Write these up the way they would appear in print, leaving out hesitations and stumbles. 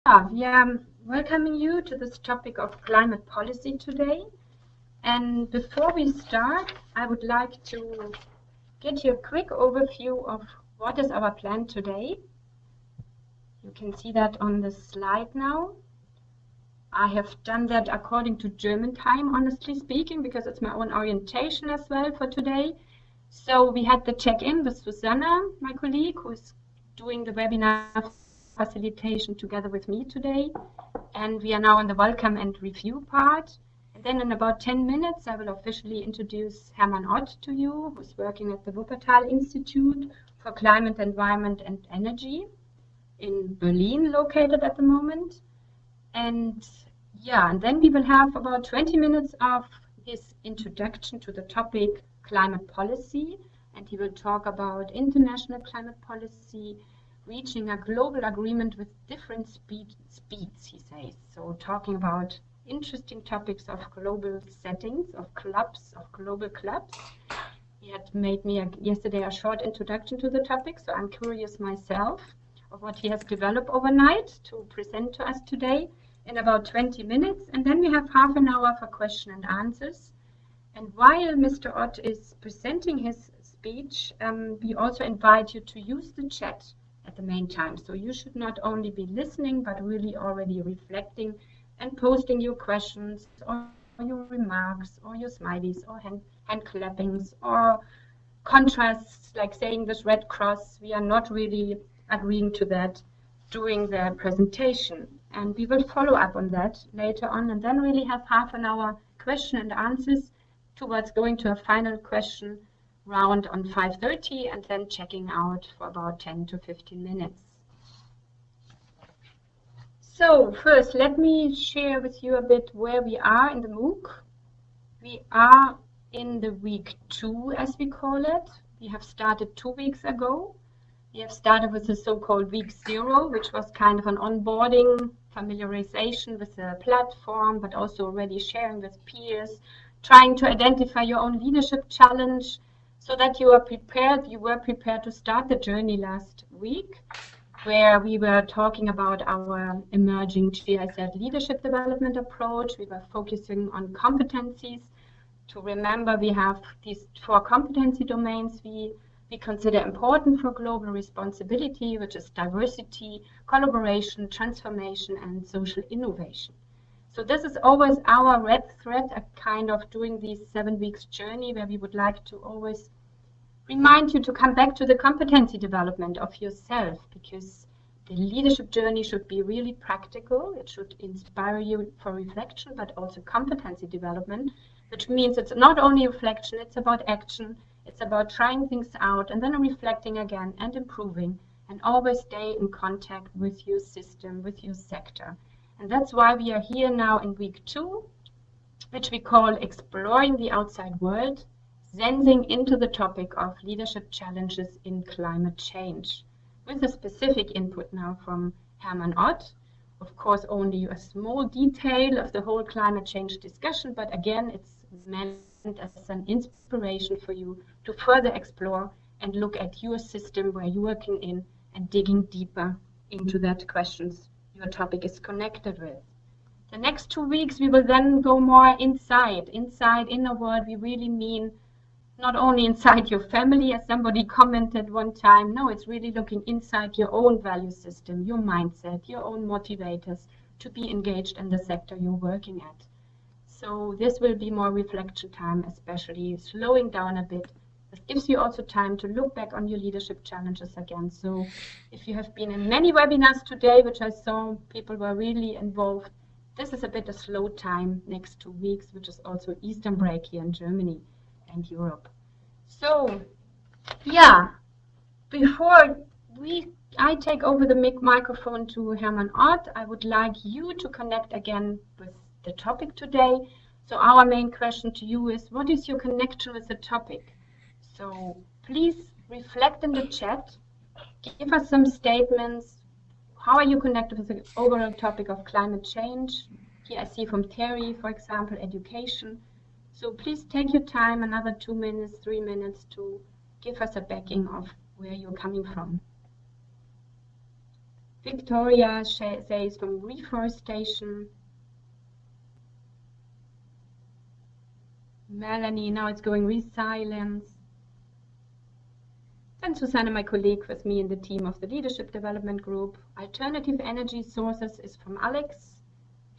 We are welcoming you to this topic of climate policy today. And before we start, I would like to get you a quick overview of what is our plan today. You can see that on the slide now. I have done that according to German time, honestly speaking, because it's my own orientation as well for today. So we had the check-in with Susanna, my colleague, who is doing the webinar facilitation together with me today. And we are now in the welcome and review part. And then in about 10 minutes, I will officially introduce Hermann Ott to you, who's working at the Wuppertal Institute for Climate, Environment and Energy in Berlin, located at the moment. And then we will have about 20 minutes of his introduction to the topic climate policy. And he will talk about international climate policy, reaching a global agreement with different speeds, he says. So talking about interesting topics of global settings, of clubs, of global clubs. He had made me yesterday a short introduction to the topic, so I'm curious myself of what he has developed overnight to present to us today in about 20 minutes. And then we have half an hour for question and answers. And while Mr. Ott is presenting his speech, we also invite you to use the chat at the main time. So you should not only be listening, but really already reflecting and posting your questions or your remarks or your smileys or hand clappings or contrasts, like saying this red cross. We are not really agreeing to that during the presentation. And we will follow up on that later on and then really have half an hour question and answers towards going to a final question round on 5:30 and then checking out for about 10 to 15 minutes. So first, let me share with you a bit where we are in the MOOC. We are in the week 2, as we call it. We have started 2 weeks ago. We have started with the so-called week 0, which was kind of an onboarding, familiarization with the platform, but also already sharing with peers, trying to identify your own leadership challenge, so that you were prepared to start the journey last week, where we were talking about our emerging GIZ leadership development approach. We were focusing on competencies. To remember, we have these 4 competency domains we consider important for global responsibility, which is diversity, collaboration, transformation, and social innovation. So this is always our red thread, a kind of doing these 7 weeks journey, where we would like to always remind you to come back to the competency development of yourself, because the leadership journey should be really practical. It should inspire you for reflection, but also competency development, which means it's not only reflection, it's about action, it's about trying things out and then reflecting again and improving, and always stay in contact with your system, with your sector. And that's why we are here now in week 2, which we call Exploring the Outside World, sensing into the topic of leadership challenges in climate change, with a specific input now from Hermann Ott. Of course, only a small detail of the whole climate change discussion, but again, it's meant as an inspiration for you to further explore and look at your system where you're working in and digging deeper into that questions your topic is connected with. The next 2 weeks, we will then go more inside inner world. We really mean not only inside your family, as somebody commented one time. No, it's really looking inside your own value system, your mindset, your own motivators to be engaged in the sector you're working at. So this will be more reflection time, especially slowing down a bit. This gives you also time to look back on your leadership challenges again. So if you have been in many webinars today, which I saw people were really involved, this is a bit of slow time next 2 weeks, which is also Eastern break here in Germany and Europe. So before I take over the microphone to Hermann Ott, I would like you to connect again with the topic today. So our main question to you is, what is your connection with the topic? So please reflect in the chat, give us some statements. How are you connected with the overall topic of climate change? Here I see from Terry, for example, education. So please take your time, another 2 minutes, 3 minutes, to give us a backing of where you're coming from. Victoria says from reforestation. Melanie, now it's going resilience. Then Susanna, my colleague with me in the team of the Leadership Development Group. Alternative energy sources is from Alex.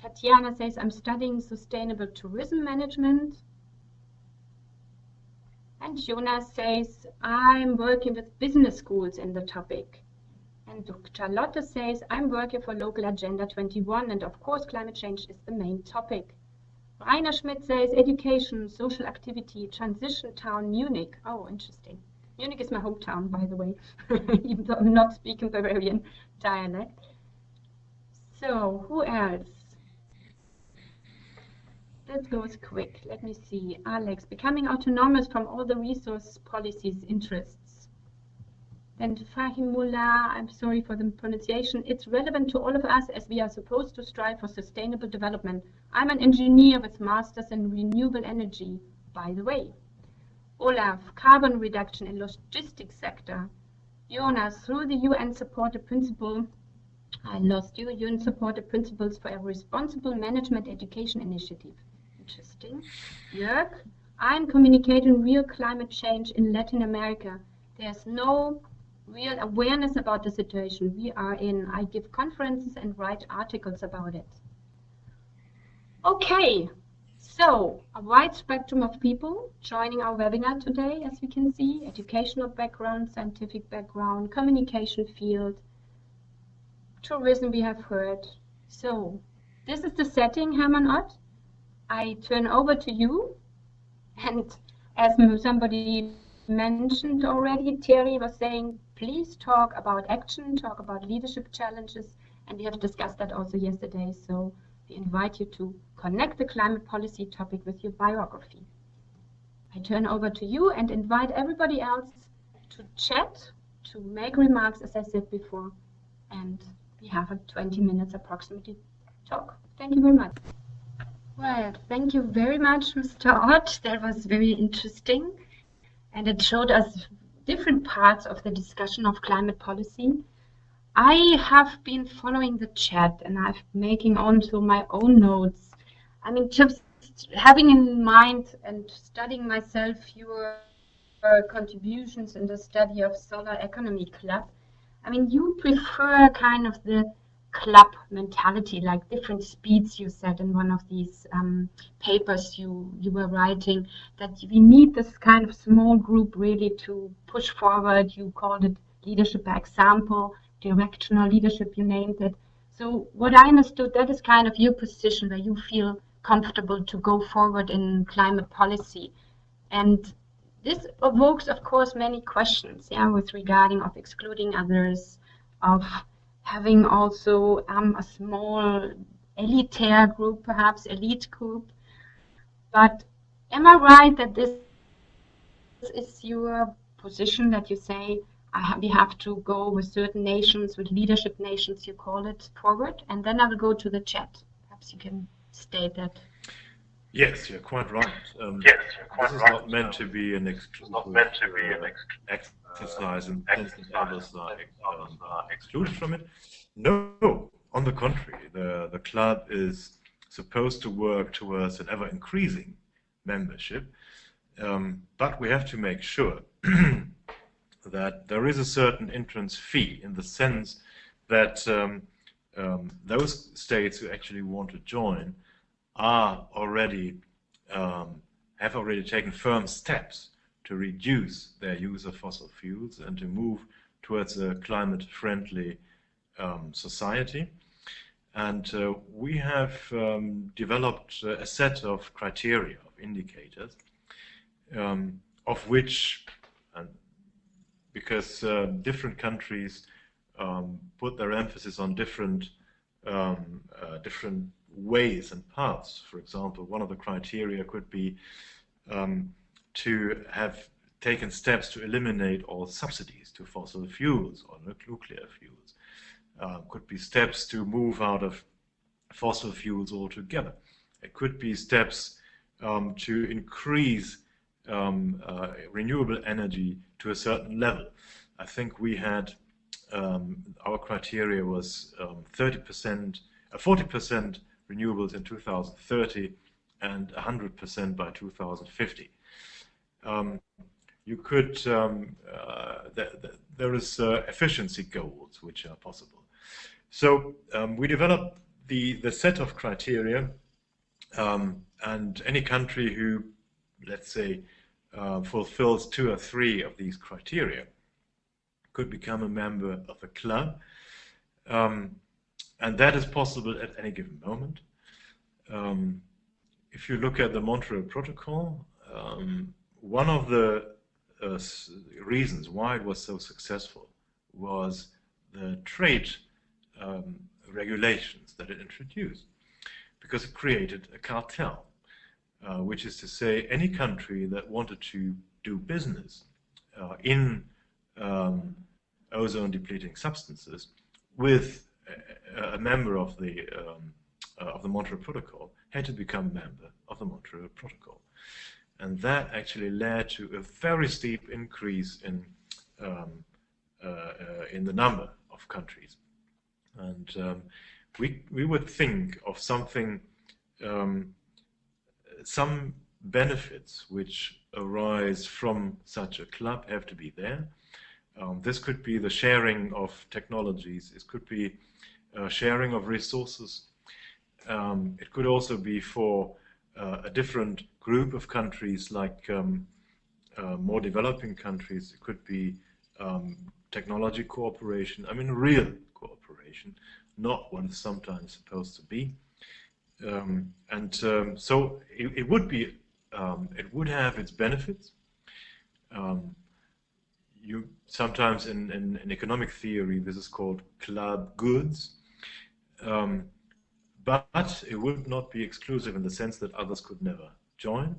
Tatiana says, I'm studying sustainable tourism management. And Jonas says, I'm working with business schools in the topic. And Charlotte says, I'm working for Local Agenda 21, and of course climate change is the main topic. Rainer Schmidt says, education, social activity, transition town, Munich. Oh, interesting. Munich is my hometown, by the way, even though I'm not speaking Bavarian dialect. So, who else? That goes quick. Let me see. Alex, becoming autonomous from all the resource policies interests. Then Fahimullah, I'm sorry for the pronunciation. It's relevant to all of us as we are supposed to strive for sustainable development. I'm an engineer with masters in renewable energy, by the way. Olaf, carbon reduction in logistics sector. Jonas, through the UN supported principle, I lost you, UN supported principles for a responsible management education initiative. Interesting. Jörg, I'm communicating real climate change in Latin America. There's no real awareness about the situation we are in. I give conferences and write articles about it. Okay. So, a wide spectrum of people joining our webinar today, as we can see, educational background, scientific background, communication field, tourism we have heard. So, this is the setting, Hermann Ott. I turn over to you, and as somebody mentioned already, Thierry was saying, please talk about action, talk about leadership challenges, and we have discussed that also yesterday, so we invite you to connect the climate policy topic with your biography. I turn over to you and invite everybody else to chat, to make remarks, as I said before, and we have a 20 minutes approximately talk. Thank you very much. Well, thank you very much, Mr. Ott. That was very interesting, and it showed us different parts of the discussion of climate policy. I have been following the chat and I've making onto my own notes. I mean, just having in mind and studying myself your contributions in the study of Solar Economy Club. I mean, you prefer kind of the club mentality, like different speeds you said in one of these papers you were writing, that we need this kind of small group really to push forward. You called it leadership by example, directional leadership, you named it. So what I understood, that is kind of your position where you feel comfortable to go forward in climate policy. And this evokes, of course, many questions, yeah, with regarding of excluding others, of having also a small elitaire group, perhaps elite group. But am I right that this is your position, that you say we have to go with certain nations, with leadership nations, you call it, forward? And then I will go to the chat. Perhaps you can state that. Yes, you're quite right. This is not meant to be an exclusive exercise and others are excluded from it. No, on the contrary, the club is supposed to work towards an ever-increasing membership, but we have to make sure that there is a certain entrance fee, in the sense that those states who actually want to join are already have already taken firm steps to reduce their use of fossil fuels and to move towards a climate-friendly society. And we have developed a set of criteria, of indicators, of which, because different countries put their emphasis on different ways and paths. For example, one of the criteria could be to have taken steps to eliminate all subsidies to fossil fuels or nuclear fuels. Could be steps to move out of fossil fuels altogether. It could be steps to increase renewable energy to a certain level. I think we had our criteria was 30%, 40% renewables in 2030 and 100% by 2050. You could, there is efficiency goals which are possible. So we developed the set of criteria, and any country who, let's say, fulfills 2 or 3 of these criteria could become a member of the club, and that is possible at any given moment. If you look at the Montreal Protocol, one of the reasons why it was so successful was the trade regulations that it introduced, because it created a cartel, which is to say any country that wanted to do business in ozone depleting substances with a member of the Montreal Protocol had to become a member of the Montreal Protocol. And that actually led to a very steep increase in the number of countries. And we would think of something, some benefits which arise from such a club have to be there. This could be the sharing of technologies. It could be sharing of resources. It could also be for a different group of countries, like more developing countries. It could be technology cooperation. I mean, real cooperation, not what is sometimes supposed to be. So it would be, it would have its benefits. You sometimes in economic theory this is called club goods, but it would not be exclusive in the sense that others could never join.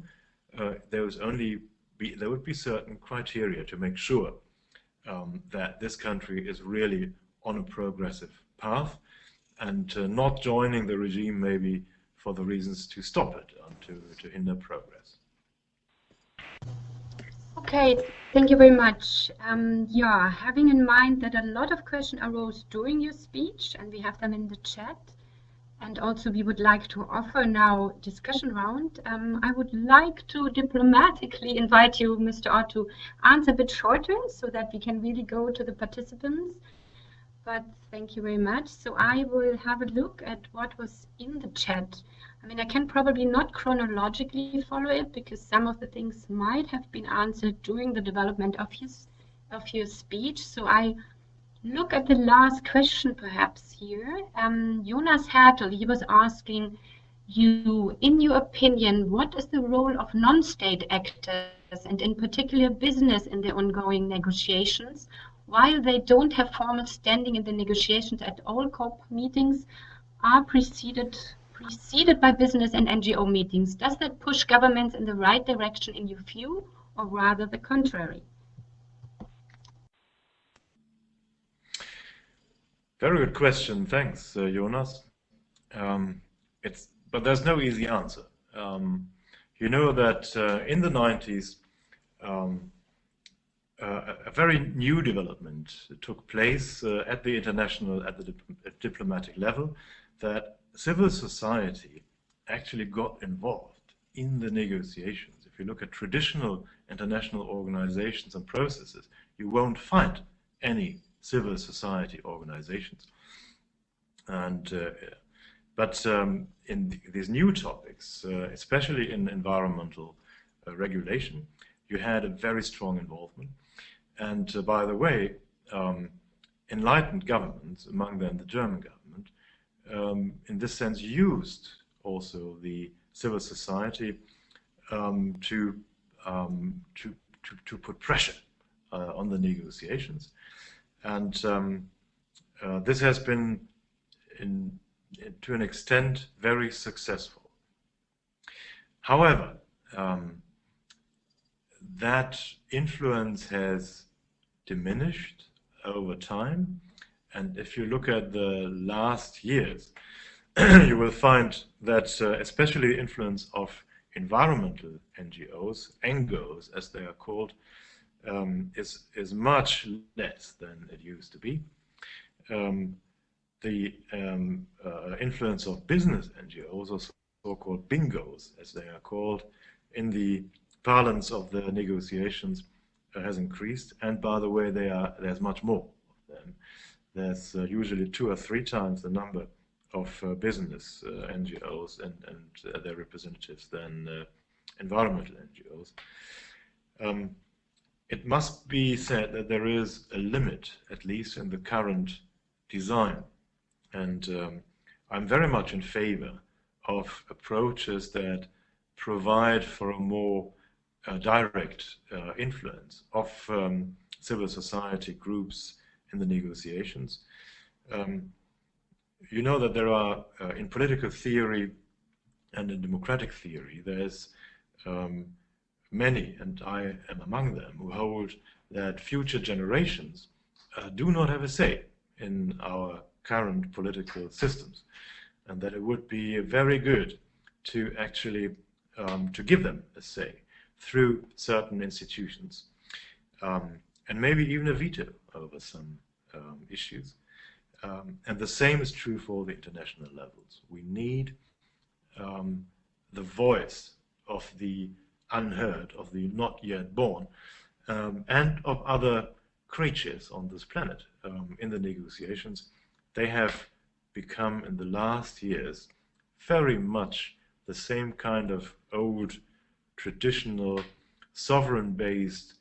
There would be certain criteria to make sure that this country is really on a progressive path, and not joining the regime maybe for the reasons to stop it and to hinder progress. Okay, thank you very much. Yeah, having in mind that a lot of questions arose during your speech, and we have them in the chat, and also we would like to offer now discussion round, I would like to diplomatically invite you, Mr. Ott, to answer a bit shorter so that we can really go to the participants. But thank you very much. So I will have a look at what was in the chat. I mean, I can probably not chronologically follow it because some of the things might have been answered during the development of your speech. So I look at the last question perhaps here. Jonas Hertel, he was asking you, in your opinion, what is the role of non-state actors and in particular business in the ongoing negotiations? While they don't have formal standing in the negotiations at all COP meetings are preceded by business and NGO meetings. Does that push governments in the right direction in your view, or rather the contrary? Very good question. Thanks, Jonas. But there's no easy answer. You know that in the 90s, a very new development took place at the international, at the diplomatic level, that civil society actually got involved in the negotiations. If you look at traditional international organizations and processes, you won't find any civil society organizations. But in these new topics, especially in environmental regulation, you had a very strong involvement. And by the way, enlightened governments, among them the German government, in this sense used also the civil society to put pressure on the negotiations. And this has been, to an extent, very successful. However, that influence has diminished over time, and if you look at the last years, you will find that especially the influence of environmental NGOs, NGOs as they are called, is much less than it used to be. the influence of business NGOs, or so-called bingos, as they are called, in the parlance of the negotiations has increased. And by the way, there's much more of them. There's usually 2 or 3 times the number of business NGOs and their representatives than environmental NGOs. It must be said that there is a limit, at least in the current design. And I'm very much in favor of approaches that provide for a more direct influence of civil society groups in the negotiations. You know that there are, in political theory and in democratic theory, there's many, and I am among them, who hold that future generations do not have a say in our current political systems, and that it would be very good to actually to give them a say through certain institutions, and maybe even a veto over some issues. And the same is true for the international levels. We need the voice of the unheard, of the not yet born, and of other creatures on this planet in the negotiations. They have become, in the last years, very much the same kind of old, traditional, sovereign-based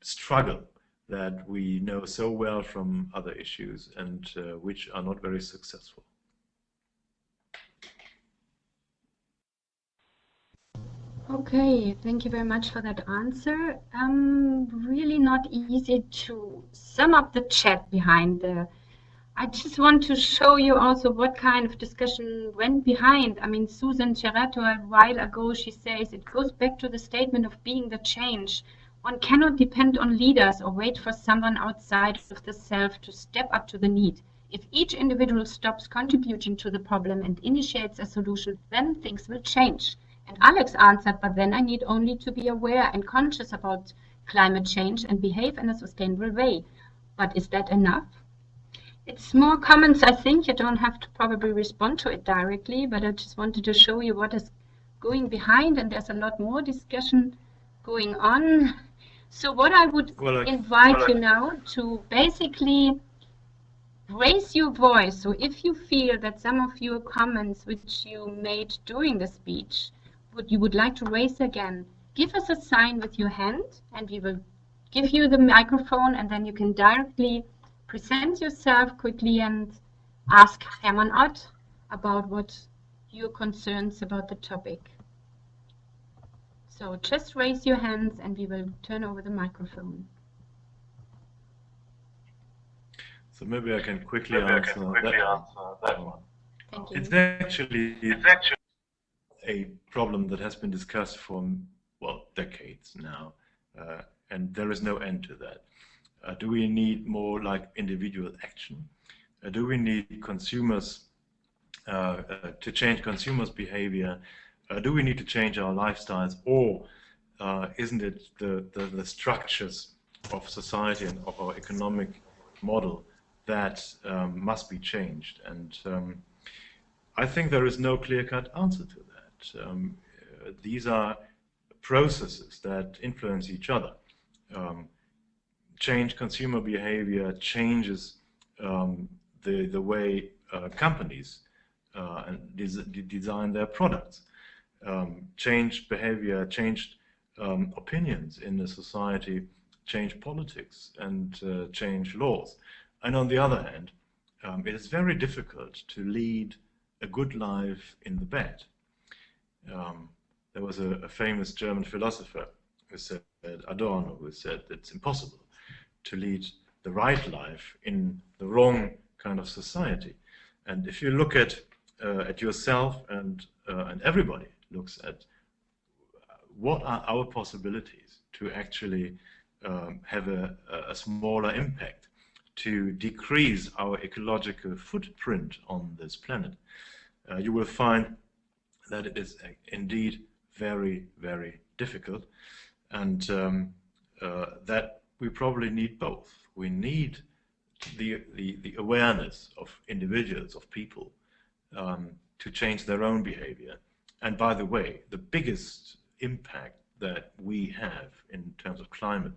struggle that we know so well from other issues, and which are not very successful. Okay, thank you very much for that answer. Really not easy to sum up the chat behind the. I just want to show you also what kind of discussion went behind. I mean, Susan Cerrato, a while ago, she says it goes back to the statement of being the change. One cannot depend on leaders or wait for someone outside of the self to step up to the need. If each individual stops contributing to the problem and initiates a solution, then things will change. And Alex answered, but then I need only to be aware and conscious about climate change and behave in a sustainable way. But is that enough? It's more comments, I think. You don't have to probably respond to it directly, but I just wanted to show you what is going behind, and there's a lot more discussion going on. So what I would invite you now to basically raise your voice. So if you feel that some of your comments which you made during the speech you would like to raise again, give us a sign with your hand and we will give you the microphone, and then you can directly present yourself quickly and ask Hermann Ott about what your concerns about the topic. So just raise your hands and we will turn over the microphone. So maybe I can quickly answer that one. Thank you. It's actually a problem that has been discussed for, well, decades now, and there is no end to that. Do we need more like individual action? Do we need consumers to change consumers' behavior? Do we need to change our lifestyles, or isn't it the structures of society and of our economic model that must be changed? And I think there is no clear-cut answer to that. These are processes that influence each other. Change consumer behavior changes the way companies design their products. Change behavior, changed opinions in the society, change politics and change laws. And on the other hand, it is very difficult to lead a good life in the bad. There was a famous German philosopher who said, Adorno, who said it's impossible to lead the right life in the wrong kind of society. And if you look at yourself, and everybody looks at what are our possibilities to actually have a smaller impact, to decrease our ecological footprint on this planet, you will find that it is indeed very, very difficult, and that we probably need both. We need the awareness of individuals, of people, to change their own behavior. And by the way, the biggest impact that we have in terms of climate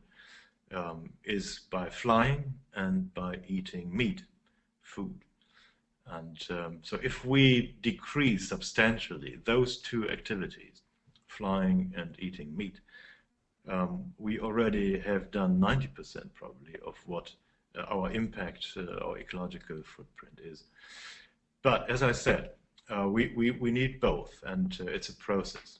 is by flying and by eating meat, food. And so if we decrease substantially those two activities, flying and eating meat, we already have done 90% probably of what our impact, our ecological footprint is. But as I said, we need both, and it's a process.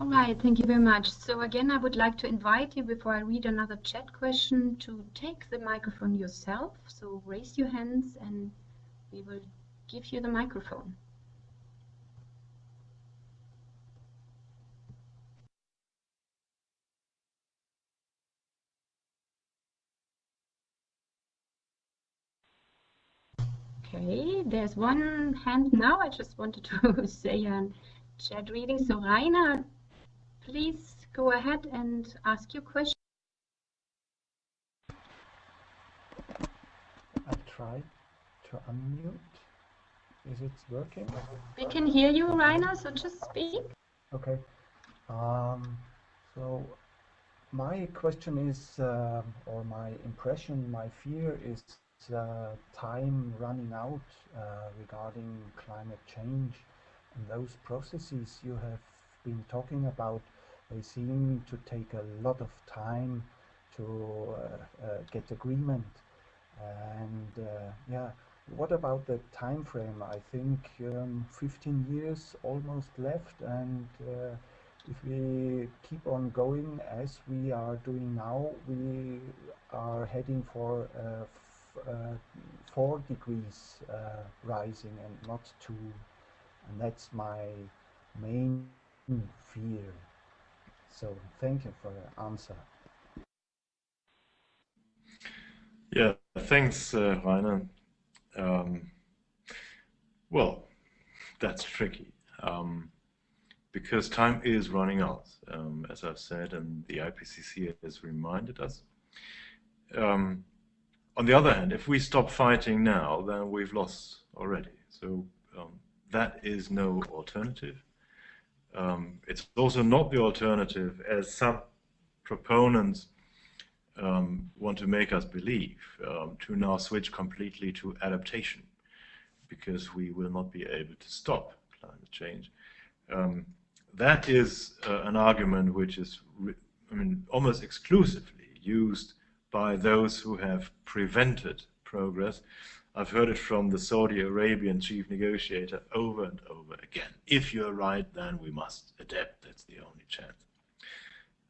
All right, thank you very much. So again, I would like to invite you, before I read another chat question, to take the microphone yourself. So raise your hands and we will give you the microphone. Okay, there's one hand now. I just wanted to say a chat reading. So Rainer, please go ahead and ask your question. I tried to unmute. Is it working? We can hear you, Rainer, so just speak. Okay. So my question is, or my impression, my fear is time running out regarding climate change, and those processes you have been talking about, they seem to take a lot of time to get agreement. And yeah, what about the time frame? I think 15 years almost left, and if we keep on going as we are doing now, we are heading for 4 degrees rising and not 2, and that's my main fear. So thank you for the answer. Yeah, thanks, Rainer. Well, that's tricky, because time is running out, as I've said, and the IPCC has reminded us. On the other hand, if we stop fighting now, then we've lost already. So that is no alternative. It's also not the alternative, as some proponents want to make us believe, to now switch completely to adaptation, because we will not be able to stop climate change. That is an argument which is, almost exclusively used by those who have prevented progress. I've heard it from the Saudi Arabian chief negotiator over and over again. If you're right, then we must adapt. That's the only chance.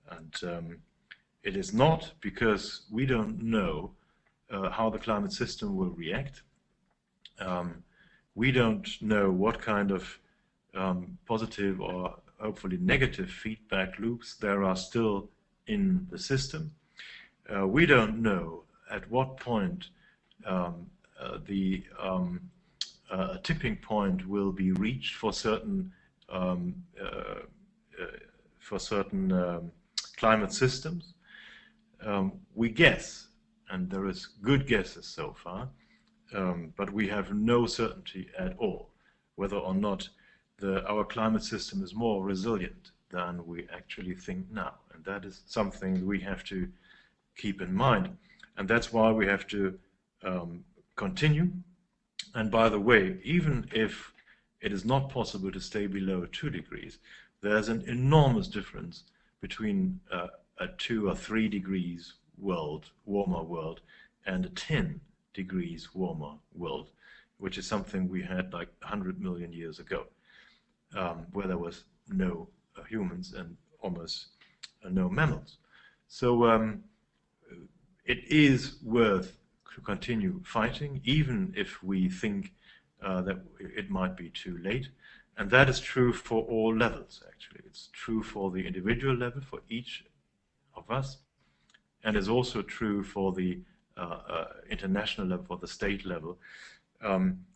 And it is not because we don't know how the climate system will react. We don't know what kind of positive or hopefully negative feedback loops there are still in the system. We don't know at what point the tipping point will be reached for certain climate systems. We guess, and there is good guesses so far, but we have no certainty at all whether or not our climate system is more resilient than we actually think now. And that is something we have to keep in mind. And that's why we have to continue. And by the way, even if it is not possible to stay below 2 degrees, there's an enormous difference between a 2 or 3 degrees warmer world, and a 10 degrees warmer world, which is something we had like 100 million years ago, where there was no humans and almost no mammals. So it is worth to continue fighting, even if we think that it might be too late. And that is true for all levels, actually. It's true for the individual level, for each of us, and is also true for the international level, for the state level.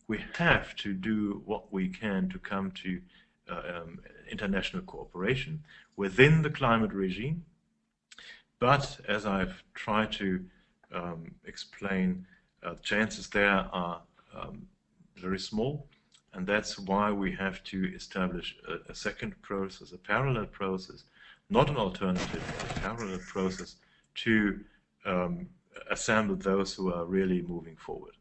we have to do what we can to come to international cooperation within the climate regime. But as I've tried to explain, chances there are very small, and that's why we have to establish a second process, a parallel process, not an alternative, but a parallel process to assemble those who are really moving forward.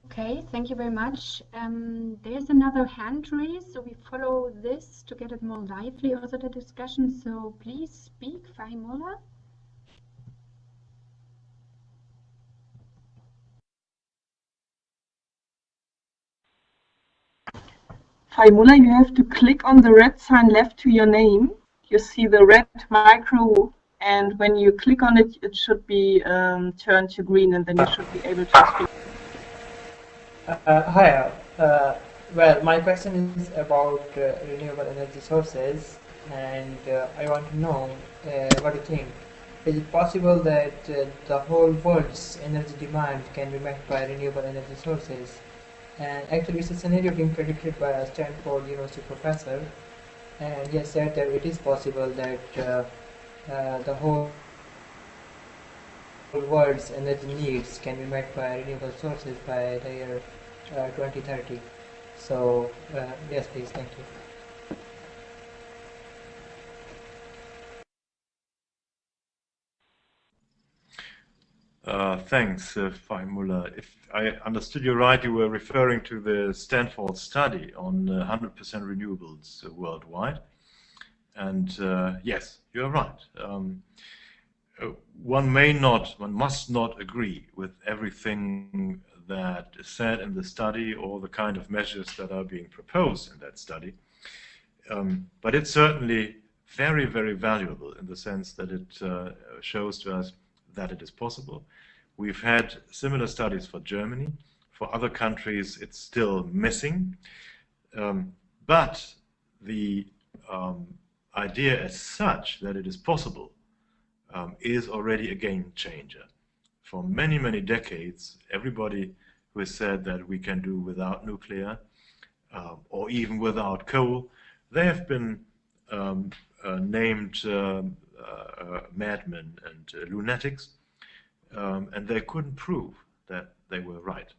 Okay, thank you very much. There's another hand raised, so we follow this to get it more lively, also the discussion. So please speak, Fahimullah. Faimullah, you have to click on the red sign left to your name. You see the red micro, and when you click on it, it should be turned to green, and then you should be able to speak. Hi. Well, my question is about renewable energy sources, and I want to know what you think. Is it possible that the whole world's energy demand can be met by renewable energy sources? And actually, it's a scenario being predicted by a Stanford University professor, and he has said that it is possible that the whole world's energy needs can be met by renewable sources by the year 2030. So, yes, please, thank you. Thanks, Fahimullah. If I understood you right, you were referring to the Stanford study on 100% renewables worldwide. And yes, you're right. One must not agree with everything that is said in the study or the kind of measures that are being proposed in that study. But it's certainly very, very valuable in the sense that it shows to us that it is possible. We've had similar studies for Germany. For other countries, it's still missing. But the idea as such that it is possible is already a game changer. For many, many decades, everybody who has said that we can do without nuclear or even without coal, they have been named madmen and lunatics, and they couldn't prove that they were right.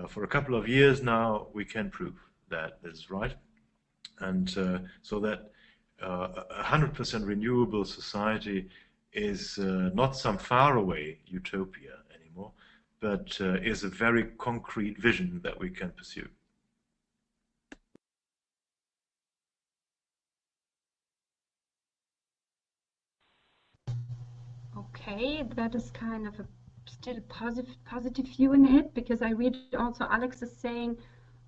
For a couple of years now, we can prove that this is right, and so that 100% renewable society is not some faraway utopia anymore, but is a very concrete vision that we can pursue. Okay, that is kind of a still positive view in it, because I read also Alex is saying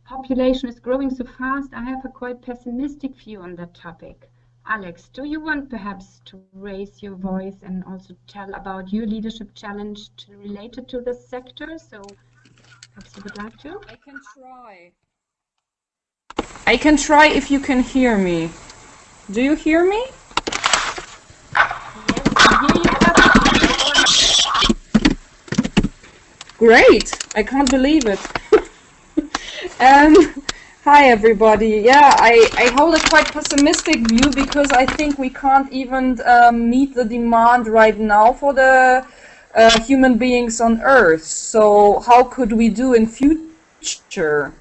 population is growing so fast. I have a quite pessimistic view on that topic. Alex, do you want perhaps to raise your voice and also tell about your leadership challenge related to this sector? So perhaps you would like to? I can try. I can try if you can hear me. Do you hear me? Great! I can't believe it. Hi everybody. Yeah, I hold a quite pessimistic view because I think we can't even meet the demand right now for the human beings on Earth. So how could we do in future?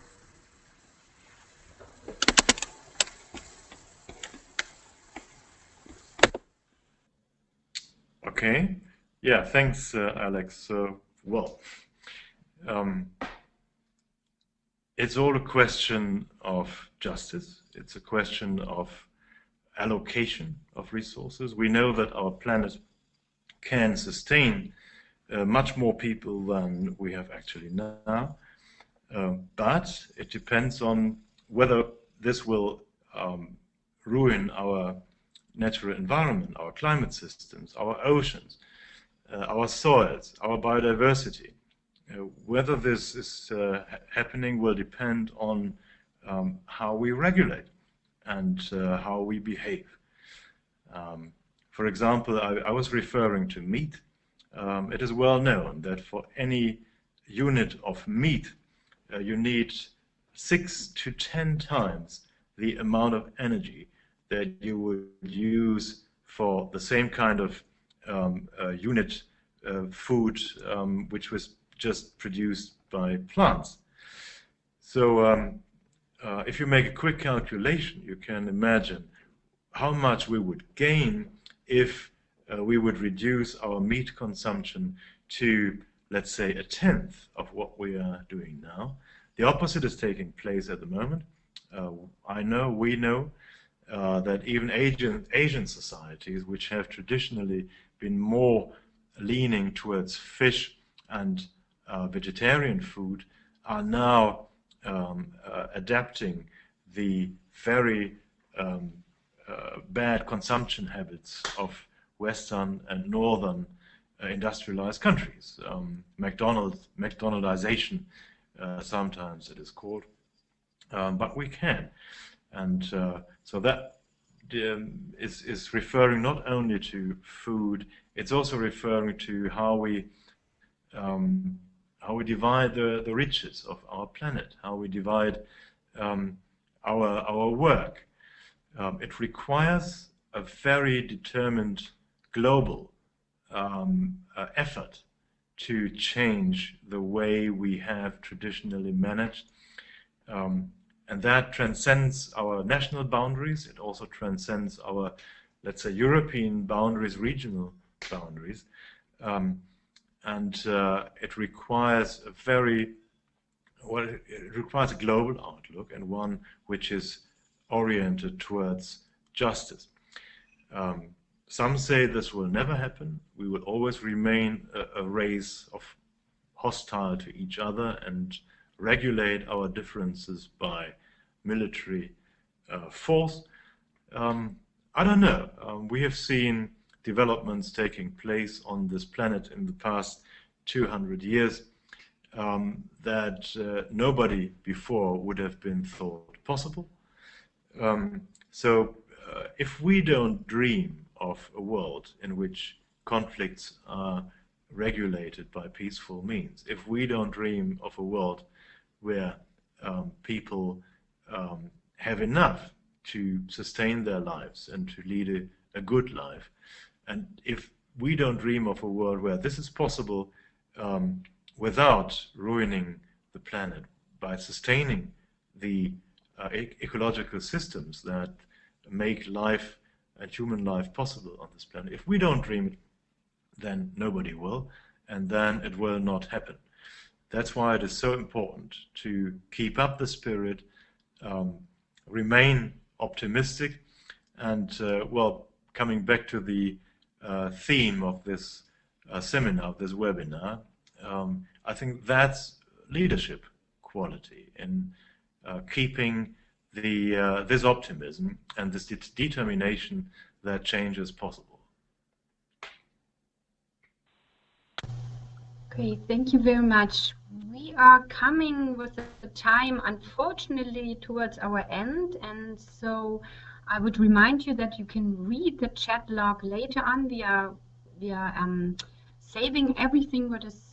Okay. Yeah, thanks, Alex. Well, it's all a question of justice. It's a question of allocation of resources. We know that our planet can sustain much more people than we have actually now, but it depends on whether this will ruin our natural environment, our climate systems, our oceans, our soils, our biodiversity. Whether this is happening will depend on how we regulate and how we behave. For example, I was referring to meat. It is well known that for any unit of meat, you need 6 to 10 times the amount of energy that you would use for the same kind of unit food which was just produced by plants. So if you make a quick calculation, you can imagine how much we would gain if we would reduce our meat consumption to, let's say, 1/10 of what we are doing now. The opposite is taking place at the moment. We know that even Asian societies, which have traditionally been more leaning towards fish and vegetarian food, are now adapting the very bad consumption habits of Western and Northern industrialized countries. McDonaldization, sometimes it is called, but we can. And so that is referring not only to food, it's also referring to how we divide the riches of our planet, how we divide our work. It requires a very determined global effort to change the way we have traditionally managed. And that transcends our national boundaries. It also transcends our, let's say, European boundaries, regional boundaries. It requires it requires a global outlook, and one which is oriented towards justice. Some say this will never happen. We will always remain a race of hostile to each other and regulate our differences by military force. I don't know. We have seen developments taking place on this planet in the past 200 years that nobody before would have been thought possible. So if we don't dream of a world in which conflicts are regulated by peaceful means, if we don't dream of a world where people have enough to sustain their lives and to lead a good life, and if we don't dream of a world where this is possible without ruining the planet, by sustaining the ecological systems that make life and human life possible on this planet, if we don't dream it, then nobody will, and then it will not happen. That's why it is so important to keep up the spirit, remain optimistic, and well, coming back to the theme of this seminar, this webinar, I think that's leadership quality in keeping this optimism and this determination that change is possible. Okay, thank you very much. We are coming with the time, unfortunately, towards our end, and so I would remind you that you can read the chat log later on. We are saving everything what is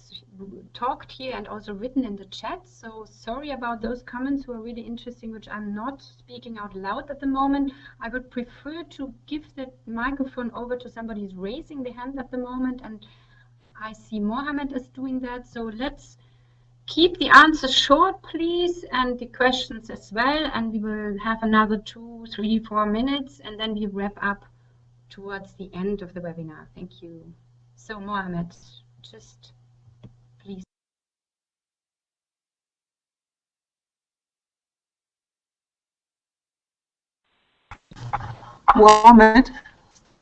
talked here and also written in the chat. So sorry about those comments who are really interesting, which I'm not speaking out loud at the moment. I would prefer to give the microphone over to somebody who's raising the hand at the moment, and I see Mohammed is doing that. So let's keep the answers short, please, and the questions as well. And we will have another 2, 3, 4 minutes, and then we wrap up towards the end of the webinar. Thank you. So Mohammed, just please. Mohammed,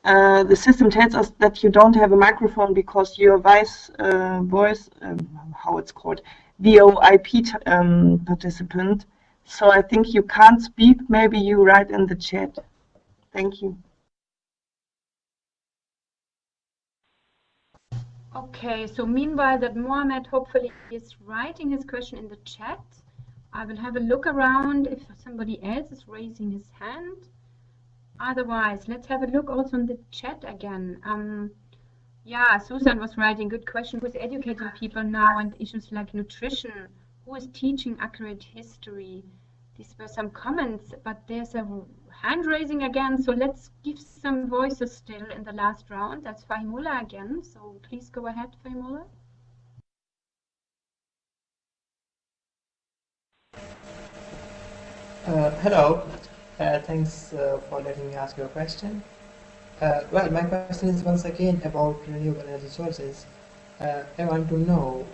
the system tells us that you don't have a microphone because your voice, how it's called, VoIP participant. So I think you can't speak. Maybe you write in the chat. Thank you. Okay, so meanwhile that Mohammed hopefully is writing his question in the chat, I will have a look around if somebody else is raising his hand. Otherwise, let's have a look also in the chat again. Yeah, Susan was writing, good question. Who is educating people now on issues like nutrition? Who is teaching accurate history? These were some comments, but there's a hand raising again. So let's give some voices still in the last round. That's Fahimullah again. So please go ahead, Fahimullah. Hello. Thanks for letting me ask you a question. Well, my question is once again about renewable energy sources. I want to know,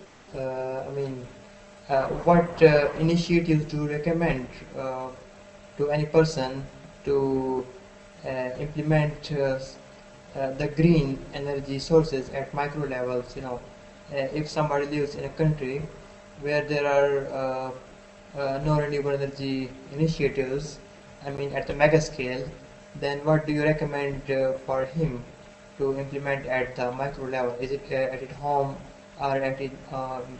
what initiatives do you recommend to any person to implement the green energy sources at micro levels? If somebody lives in a country where there are no renewable energy initiatives, at the mega scale, then what do you recommend for him to implement at the micro level? Is it at his home or in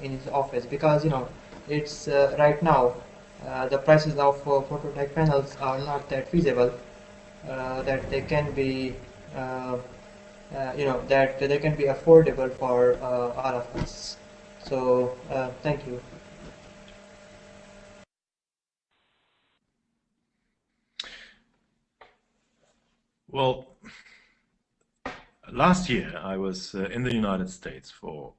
his office? Because it's right now the prices of photovoltaic panels are not that feasible that they can be that they can be affordable for all of us. So thank you. Well, last year I was in the United States for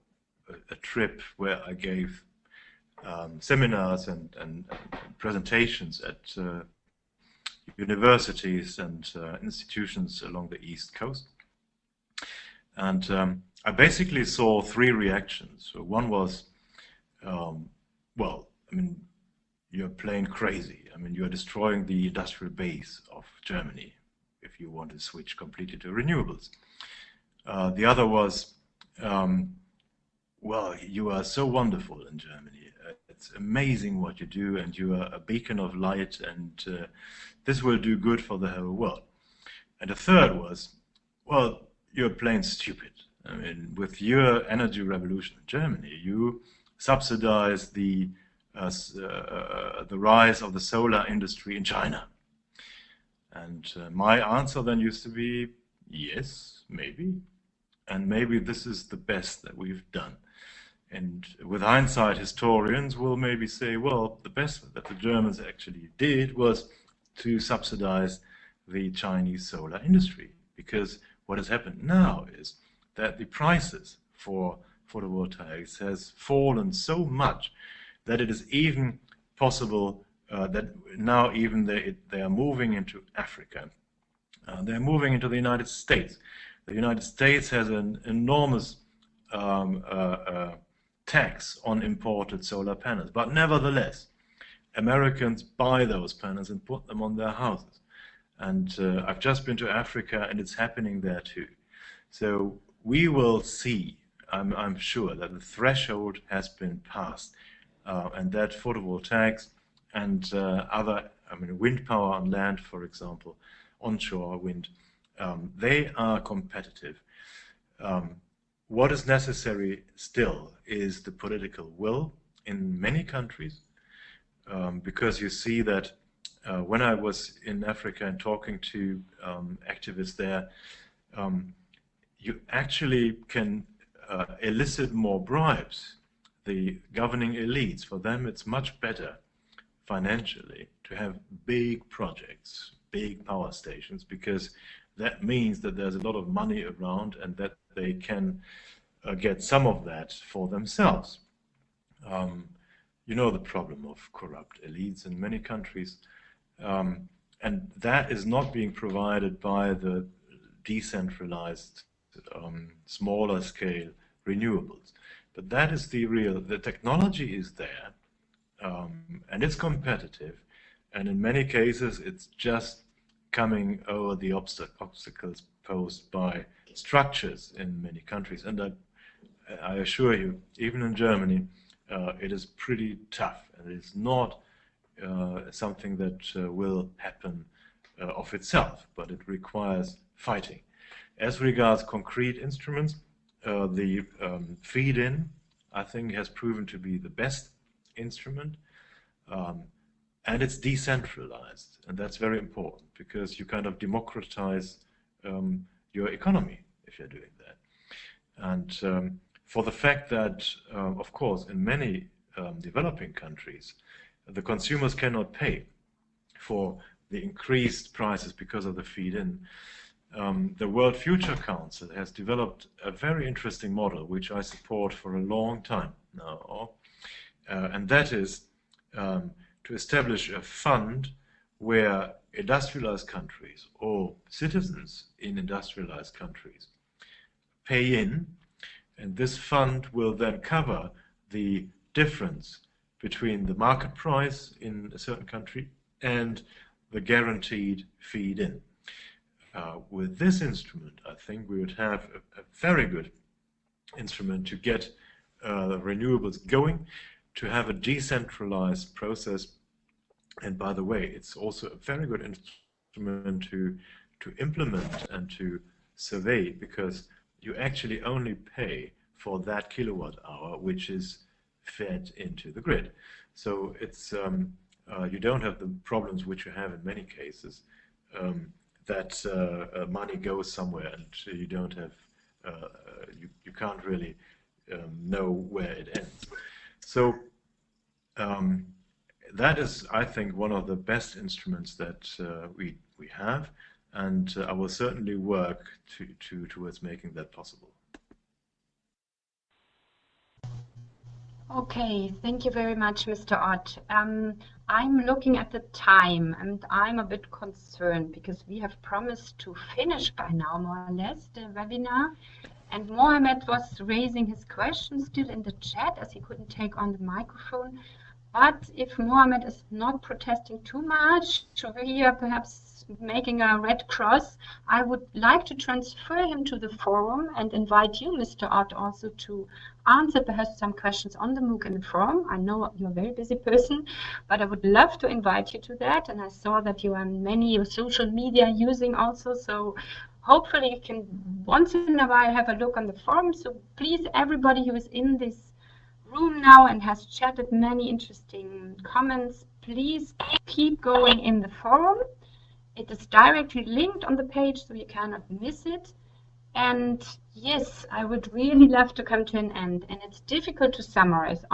a trip where I gave seminars and presentations at universities and institutions along the East Coast. And I basically saw three reactions. So one was, well, you're playing crazy. You're destroying the industrial base of Germany if you want to switch completely to renewables. The other was, well, you are so wonderful in Germany. It's amazing what you do, and you are a beacon of light, and this will do good for the whole world. And the third was, well, you're plain stupid. With your energy revolution in Germany, you subsidize the rise of the solar industry in China. And my answer then used to be, yes, maybe. And maybe this is the best that we've done. And with hindsight, historians will maybe say, well, the best that the Germans actually did was to subsidize the Chinese solar industry. Because what has happened now is that the prices for photovoltaics has fallen so much that it is even possible that now even they are moving into Africa. They're moving into the United States. The United States has an enormous tax on imported solar panels. But nevertheless, Americans buy those panels and put them on their houses. And I've just been to Africa, and it's happening there too. So we will see, I'm sure, that the threshold has been passed, and that photovoltaics and other, wind power on land, for example, onshore wind, they are competitive. What is necessary still is the political will in many countries, because you see that when I was in Africa and talking to activists there, you actually can elicit more bribes. The governing elites, for them it's much better financially to have big projects, big power stations, because that means that there's a lot of money around and that they can get some of that for themselves. You know the problem of corrupt elites in many countries, and that is not being provided by the decentralized, smaller scale renewables. But that is the technology is there, and it's competitive, and in many cases it's just coming over the obstacles posed by structures in many countries. And I assure you, even in Germany, it is pretty tough, and it is not something that will happen of itself, but it requires fighting. As regards concrete instruments, the feed-in, I think, has proven to be the best instrument. and it's decentralized, and that's very important because you kind of democratize your economy if you're doing that. And for the fact that, of course, in many developing countries, the consumers cannot pay for the increased prices because of the feed-in. The World Future Council has developed a very interesting model, which I support for a long time now, and that is to establish a fund where industrialized countries or citizens in industrialized countries pay in, and this fund will then cover the difference between the market price in a certain country and the guaranteed feed-in. With this instrument, I think we would have a very good instrument to get renewables going, to have a decentralized process. And by the way, it's also a very good instrument to implement and to survey, because you actually only pay for that kilowatt hour which is fed into the grid. So it's you don't have the problems which you have in many cases, that money goes somewhere and you don't have you can't really know where it ends. So that is, I think, one of the best instruments that we have, and I will certainly work towards making that possible. Okay, thank you very much, Mr. Ott. I'm looking at the time and I'm a bit concerned because we have promised to finish by now, more or less, the webinar. And Mohammed was raising his question still in the chat as he couldn't take on the microphone. But if Mohammed is not protesting too much, we are perhaps making a red cross, I would like to transfer him to the forum and invite you, Mr. Ott, also to answer perhaps some questions on the MOOC in the forum. I know you're a very busy person, but I would love to invite you to that. And I saw that you are on many social media using also, so hopefully you can once in a while have a look on the forum. So please, everybody who is in this room now and has chatted many interesting comments, please keep going in the forum. It is directly linked on the page, so you cannot miss it. And yes, I would really love to come to an end, and it's difficult to summarize on